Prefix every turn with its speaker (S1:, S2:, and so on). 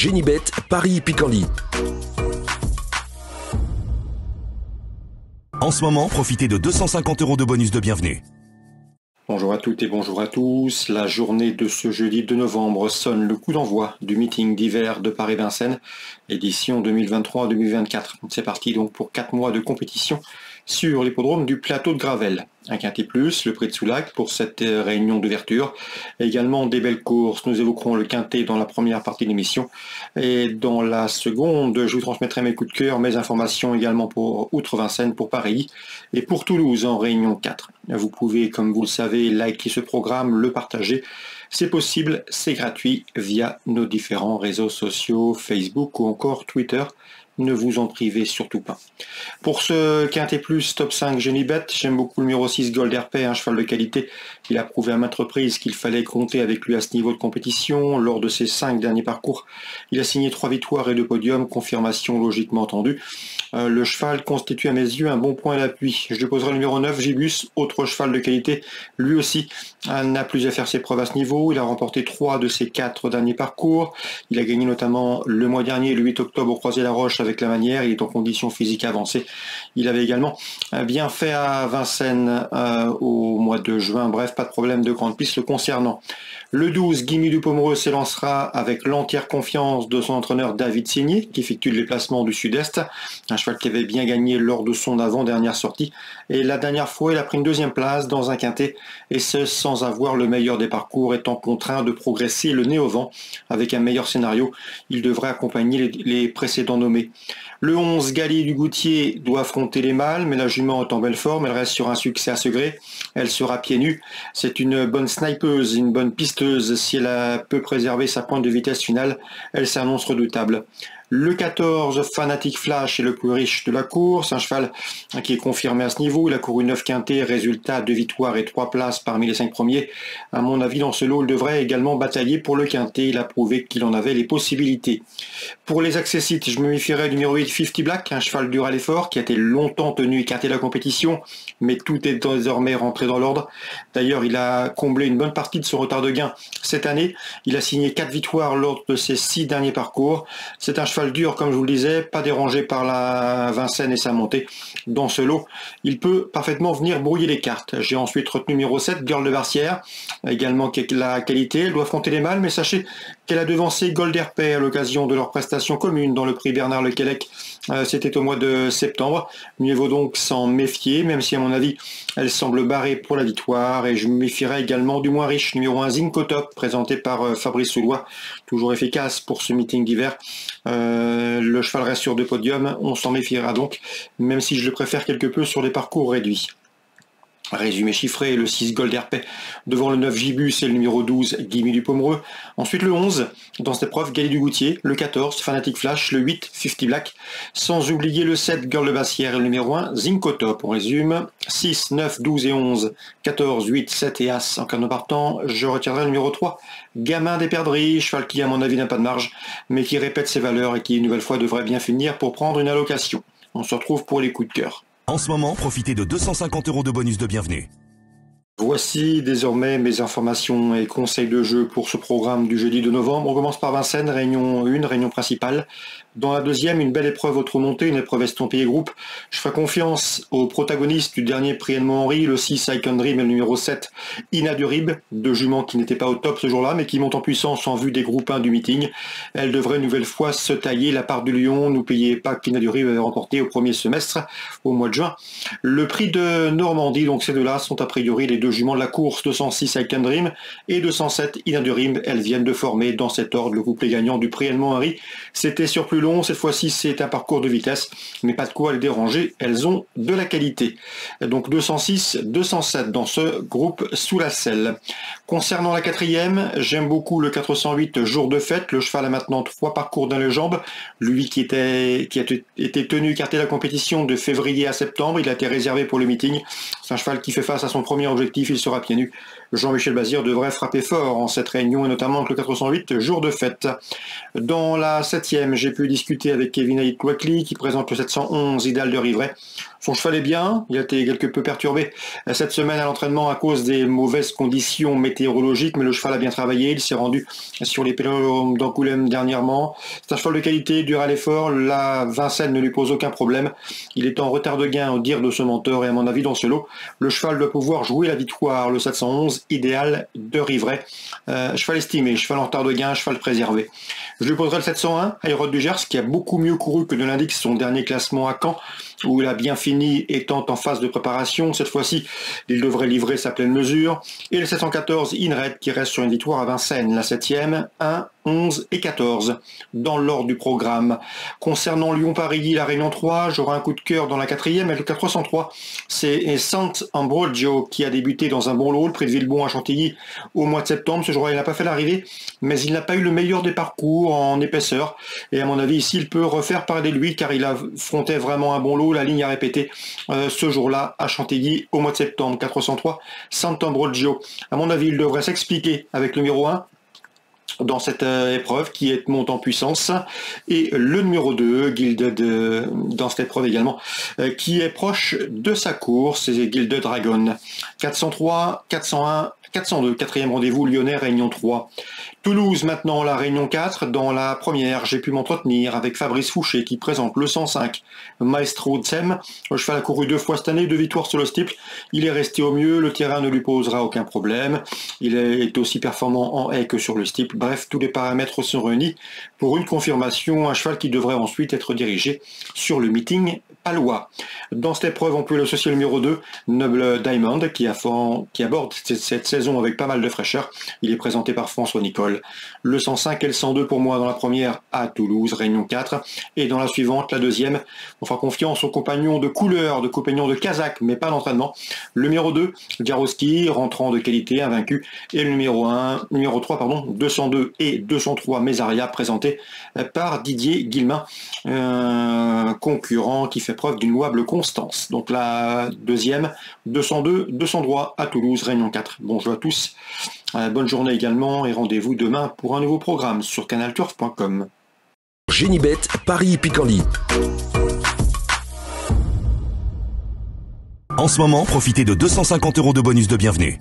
S1: Génibet, Paris-Picanly. En ce moment, profitez de 250 € de bonus de bienvenue.
S2: Bonjour à toutes et bonjour à tous. La journée de ce jeudi 2 novembre sonne le coup d'envoi du meeting d'hiver de Paris-Vincennes, édition 2023-2024. C'est parti donc pour 4 mois de compétition sur l'hippodrome du plateau de Gravel. Un quintet plus, le prix de Soulac pour cette réunion d'ouverture. Également des belles courses. Nous évoquerons le quintet dans la première partie de l'émission. Et dans la seconde, je vous transmettrai mes coups de cœur, mes informations également pour Outre-Vincennes, pour Paris et pour Toulouse en réunion 4. Vous pouvez, comme vous le savez, liker ce programme, le partager. C'est possible, c'est gratuit via nos différents réseaux sociaux, Facebook ou encore Twitter. Ne vous en privez surtout pas. Pour ce quintet plus top 5 Génibet, j'aime beaucoup le numéro 6 Gold RP, un cheval de qualité. Il a prouvé à maintes reprises qu'il fallait compter avec lui à ce niveau de compétition. Lors de ses 5 derniers parcours, il a signé 3 victoires et 2 podiums, confirmation logiquement entendue. Le cheval constitue à mes yeux un bon point d'appui. Je poserai le numéro 9 Gibus, autre cheval de qualité. Lui aussi n'a plus à faire ses preuves à ce niveau. Il a remporté 3 de ses 4 derniers parcours. Il a gagné notamment le mois dernier, le 8 octobre, au Croisé-la-Roche avec la manière. Il est en condition physique avancée. Il avait également bien fait à Vincennes au mois de juin. Bref, pas de problème de grande piste le concernant. Le 12, Guimy du Pomereux s'élancera avec l'entière confiance de son entraîneur David Signé, qui effectue le déplacement du Sud-Est. Un cheval qui avait bien gagné lors de son avant-dernière sortie. Et la dernière fois, il a pris une deuxième place dans un quintet, et ce sans avoir le meilleur des parcours, étant contraint de progresser le nez au vent. Avec un meilleur scénario, il devrait accompagner les précédents nommés. Le 11, Gali du Goutier, doit affronter les mâles, mais la jument est en belle forme, elle reste sur un succès à Segré. Elle sera pieds nus. C'est une bonne snipeuse, une bonne pisteuse. Si elle peut préserver sa pointe de vitesse finale, elle s'annonce redoutable. Le 14, Fanatic Flash, est le plus riche de la course. Un cheval qui est confirmé à ce niveau. Il a couru 9 quintets, résultat 2 victoires et 3 places parmi les 5 premiers. À mon avis, dans ce lot, il devrait également batailler pour le quintet. Il a prouvé qu'il en avait les possibilités. Pour les accessites, je me méfierais du numéro 8, 50 Black, un cheval dur à l'effort qui a été longtemps tenu écarté de la compétition, mais tout est désormais rentré dans l'ordre. D'ailleurs, il a comblé une bonne partie de son retard de gain cette année. Il a signé 4 victoires lors de ses 6 derniers parcours. C'est un cheval dur, comme je vous le disais, pas dérangé par la Vincennes et sa montée. Dans ce lot, il peut parfaitement venir brouiller les cartes. J'ai ensuite retenu numéro 7, Girl de Barcière, également qui a la qualité. Elle doit affronter les mâles, mais sachez qu'elle a devancé Gold RP à l'occasion de leur prestation commune dans le prix Bernard Lequelec. C'était au mois de septembre. Mieux vaut donc s'en méfier, même si à mon avis, elle semble barrée pour la victoire. Et je me méfierai également du moins riche, numéro 1, Zinco Top, présenté par Fabrice Soulois, toujours efficace pour ce meeting d'hiver. Le cheval reste sur 2 podiums, on s'en méfiera donc, même si je le préfère quelque peu sur des parcours réduits. Résumé chiffré, le 6 Gold RP devant le 9 Gibus et le numéro 12 Guimy du Pomereux. Ensuite le 11 dans cette épreuve Gali du Goutier, le 14 Fanatic Flash, le 8 50 Black, sans oublier le 7 Girl de Bassière et le numéro 1 Zinco Top. On résume 6, 9, 12 et 11, 14, 8, 7 et As en cas de partant. Je retiendrai le numéro 3 Gamin des Perdrix, cheval qui à mon avis n'a pas de marge, mais qui répète ses valeurs et qui une nouvelle fois devrait bien finir pour prendre une allocation. On se retrouve pour les coups de cœur.
S1: En ce moment, profitez de 250 € de bonus de bienvenue.
S2: Voici désormais mes informations et conseils de jeu pour ce programme du jeudi de novembre. On commence par Vincennes, réunion 1, réunion principale. Dans la deuxième, une belle épreuve autre-montée, une épreuve estampillée groupe. Je ferai confiance aux protagonistes du dernier prix Edmond-Henri, le 6 Icon Dream et le numéro 7 Ina du Rib, deux juments qui n'étaient pas au top ce jour-là, mais qui montent en puissance en vue des groupes 1 du meeting. Elles devraient une nouvelle fois se tailler la part du lion. N'oubliez pas qu'Ina du Rib avait remporté au premier semestre, au mois de juin. Le prix de Normandie, donc ces deux-là, sont a priori les deux juments de la course, 206 Icon Dream et 207 Ina du Rib. Elles viennent de former dans cet ordre le couplet gagnant du prix Edmond-Henri. C'était sur plus long, cette fois-ci c'est un parcours de vitesse, mais pas de quoi les déranger, elles ont de la qualité. Donc 206, 207 dans ce groupe sous la selle. Concernant la quatrième, j'aime beaucoup le 408 Jour de fête. Le cheval a maintenant 3 parcours dans les jambes. Lui qui a été tenu écarté de la compétition de février à septembre, il a été réservé pour le meeting. C'est un cheval qui fait face à son premier objectif, il sera pieds nus. Jean-Michel Bazir devrait frapper fort en cette réunion, et notamment avec le 408 Jour de fête. Dans la 7e, j'ai pu discuter avec Kevin Aït-Kouakli qui présente le 711 Idéal de Rivray. Son cheval est bien, il a été quelque peu perturbé cette semaine à l'entraînement à cause des mauvaises conditions météorologiques, mais le cheval a bien travaillé, il s'est rendu sur les pélorums d'Angoulême dernièrement. C'est un cheval de qualité, dur à l'effort, la Vincennes ne lui pose aucun problème. Il est en retard de gain au dire de ce menteur et à mon avis dans ce lot, le cheval doit pouvoir jouer la victoire, le 711 idéal de Rivray. Cheval estimé, cheval en retard de gain, cheval préservé. Je lui poserai le 701 à Hérode du Gers qui a beaucoup mieux couru que ne l'indique son dernier classement à Caen où il a bien fini étant en phase de préparation. Cette fois-ci, il devrait livrer sa pleine mesure. Et le 714 Inred qui reste sur une victoire à Vincennes, la 7e, 1, 11 et 14 dans l'ordre du programme. Concernant Lyon-Paris, la Réunion 3, j'aurai un coup de cœur dans la 4e et le 403. C'est Sant Ambrogio qui a débuté dans un bon lot, le prix de Villebon à Chantilly au mois de septembre. Ce jour-là, il n'a pas fait l'arrivée, mais il n'a pas eu le meilleur des parcours en épaisseur. Et à mon avis, ici, il peut refaire parler de lui car il affrontait vraiment un bon lot. La ligne a répété ce jour-là à Chantilly au mois de septembre. 403, Sant Ambrogio. À mon avis, il devrait s'expliquer avec le numéro 1 dans cette épreuve qui est monte en puissance et le numéro 2 Gilded dans cette épreuve également qui est proche de sa course, c'est Gilded Dragon. 403, 401, 402, quatrième rendez-vous lyonnais, Réunion 3. Toulouse maintenant, la Réunion 4. Dans la première, j'ai pu m'entretenir avec Fabrice Fouché qui présente le 105 Maestro Tsem. Le cheval a couru 2 fois cette année, 2 victoires sur le steeple. Il est resté au mieux, le terrain ne lui posera aucun problème. Il est aussi performant en haie que sur le steeple. Bref, tous les paramètres sont réunis pour une confirmation, un cheval qui devrait ensuite être dirigé sur le meeting palois. Dans cette épreuve, on peut l'associer le numéro 2, Noble Diamond, qui aborde cette saison avec pas mal de fraîcheur. Il est présenté par François Nicole. Le 105 et le 102 pour moi dans la première à Toulouse, Réunion 4. Et dans la suivante, la deuxième, on fera confiance aux compagnons de couleur, de compagnons de Kazakh, mais pas d'entraînement. Le numéro 2, Jarowski, rentrant de qualité, invaincu. Et le numéro 3, 202 et 203 Mésaria, présenté par Didier Guillemin, concurrent qui fait preuve d'une louable constance. Donc la deuxième, 202, 203 à Toulouse, Réunion 4. Bonjour à tous. Bonne journée également et rendez-vous demain pour un nouveau programme sur canalturf.com.
S1: Génibet, Paris Picardie. En ce moment, profitez de 250 € de bonus de bienvenue.